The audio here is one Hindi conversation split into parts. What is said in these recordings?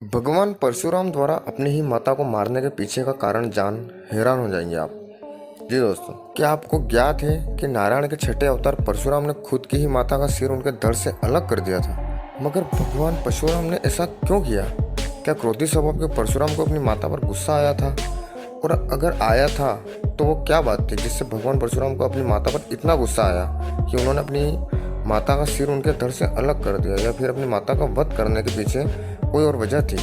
भगवान परशुराम द्वारा अपनी ही माता को मारने के पीछे का कारण जान हैरान हो जाएंगे आप। जी दोस्तों, क्या आपको ज्ञात है कि नारायण के छठे अवतार परशुराम ने खुद की ही माता का सिर उनके धड़ से अलग कर दिया था। मगर भगवान परशुराम ने ऐसा क्यों किया? क्या क्रोधी स्वभाव के परशुराम को अपनी माता पर गुस्सा आया था? और अगर आया था तो वो क्या बात थी जिससे भगवान परशुराम को अपनी माता पर इतना गुस्सा आया कि उन्होंने अपनी माता का सिर उनके धड़ से अलग कर दिया, या फिर अपनी माता का वध करने के पीछे कोई और वजह थी?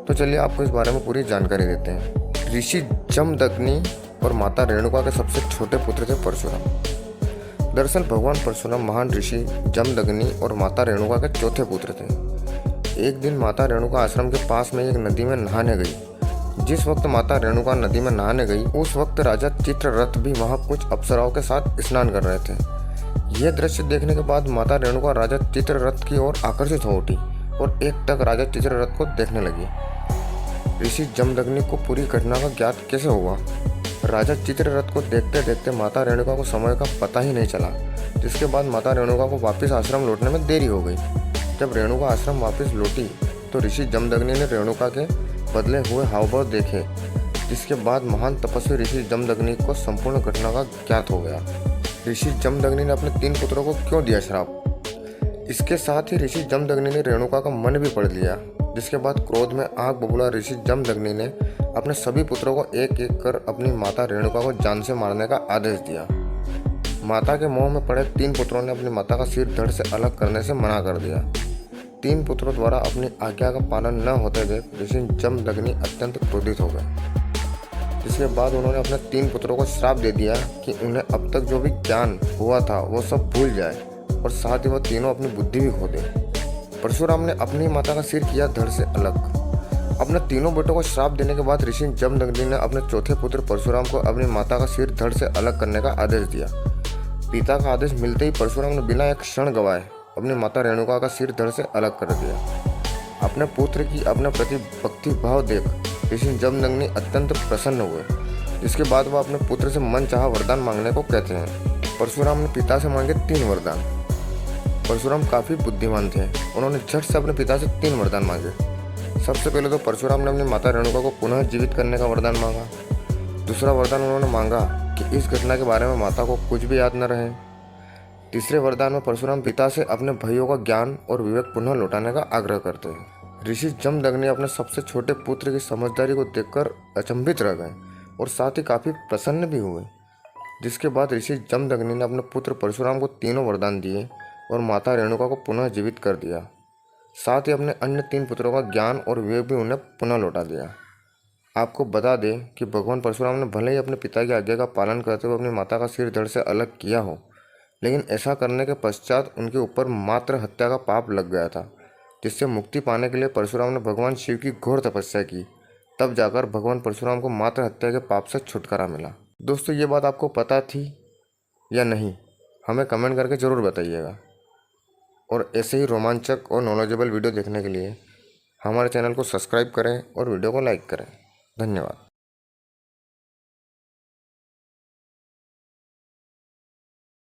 तो चलिए आपको इस बारे में पूरी जानकारी देते हैं। ऋषि जमदग्नि और माता रेणुका के सबसे छोटे पुत्र थे परशुराम। दरअसल भगवान परशुराम महान ऋषि जमदग्नि और माता रेणुका के चौथे पुत्र थे। एक दिन माता रेणुका आश्रम के पास में एक नदी में नहाने गई। जिस वक्त माता रेणुका नदी में नहाने गई उस वक्त राजा चित्ररथ भी वहां कुछ अप्सराओं के साथ स्नान कर रहे थे। यह दृश्य देखने के बाद माता रेणुका राजा चित्ररथ की ओर आकर्षित हो उठी और एक टक राजा चित्ररथ को देखने लगी। ऋषि जमदग्नि को पूरी घटना का ज्ञात कैसे हुआ? राजा चित्ररथ को देखते देखते माता रेणुका को समय का पता ही नहीं चला, जिसके बाद माता रेणुका को वापस आश्रम लौटने में देरी हो गई। जब रेणुका आश्रम वापस लौटी तो ऋषि जमदग्नि ने रेणुका के बदले हुए हावभाव देखे, जिसके बाद महान तपस्वी ऋषि जमदग्नि को संपूर्ण घटना का ज्ञात हो गया। ऋषि जमदग्नि ने अपने 3 पुत्रों को क्यों दिया श्राप? इसके साथ ही ऋषि जमदग्नि ने रेणुका का मन भी पढ़ लिया, जिसके बाद क्रोध में आग बबूला ऋषि जमदग्नि ने अपने सभी पुत्रों को एक एक कर अपनी माता रेणुका को जान से मारने का आदेश दिया। माता के मोह में पड़े 3 पुत्रों ने अपनी माता का सिर धड़ से अलग करने से मना कर दिया। 3 पुत्रों द्वारा अपनी आज्ञा का पालन न होते देख ऋषि जमदग्नि अत्यंत क्रोधित हो गए, जिसके बाद उन्होंने अपने 3 पुत्रों को श्राप दे दिया कि उन्हें अब तक जो भी ज्ञान हुआ था वो सब भूल जाए और साथ ही वह तीनों अपनी बुद्धि भी खो दे। परशुराम ने अपनी माता का सिर किया धड़ से अलग। अपने तीनों बेटों को श्राप देने के बाद ऋषि जमदग्नि ने अपने चौथे पुत्र परशुराम को अपनी माता का सिर धड़ से अलग करने का आदेश दिया। पिता का आदेश मिलते ही परशुराम ने बिना एक क्षण गवाए अपनी माता रेणुका का सिर धड़ से अलग कर दिया। अपने पुत्र की अपने प्रति भक्ति भाव देख ऋषि जमदग्नि अत्यंत प्रसन्न हुए, जिसके बाद वह अपने पुत्र से मन चाहा वरदान मांगने को कहते हैं। परशुराम ने पिता से मांगे 3 वरदान। परशुराम काफ़ी बुद्धिमान थे, उन्होंने झट से अपने पिता से 3 वरदान मांगे। सबसे पहले तो परशुराम ने अपनी माता रेणुका को पुनः जीवित करने का वरदान मांगा। दूसरा वरदान उन्होंने मांगा कि इस घटना के बारे में माता को कुछ भी याद न रहे। तीसरे वरदान में परशुराम पिता से अपने भाइयों का ज्ञान और विवेक पुनः लौटाने का आग्रह करते हैं। ऋषि जमदग्नि अपने सबसे छोटे पुत्र की समझदारी को देखकर अचंभित रह गए और साथ ही काफ़ी प्रसन्न भी हुए, जिसके बाद ऋषि जमदग्नि ने अपने पुत्र परशुराम को तीनों वरदान दिए और माता रेणुका को पुनः जीवित कर दिया। साथ ही अपने अन्य 3 पुत्रों का ज्ञान और विवेक भी उन्हें पुनः लौटा दिया। आपको बता दें कि भगवान परशुराम ने भले ही अपने पिता की आज्ञा का पालन करते हुए अपनी माता का सिर धड़ से अलग किया हो, लेकिन ऐसा करने के पश्चात उनके ऊपर मात्र हत्या का पाप लग गया था, जिससे मुक्ति पाने के लिए परशुराम ने भगवान शिव की घोर तपस्या की। तब जाकर भगवान परशुराम को मात्र हत्या के पाप से छुटकारा मिला। दोस्तों, ये बात आपको पता थी या नहीं? हमें कमेंट करके ज़रूर बताइएगा। और ऐसे ही रोमांचक और नॉलेजेबल वीडियो देखने के लिए हमारे चैनल को सब्सक्राइब करें और वीडियो को लाइक करें। धन्यवाद।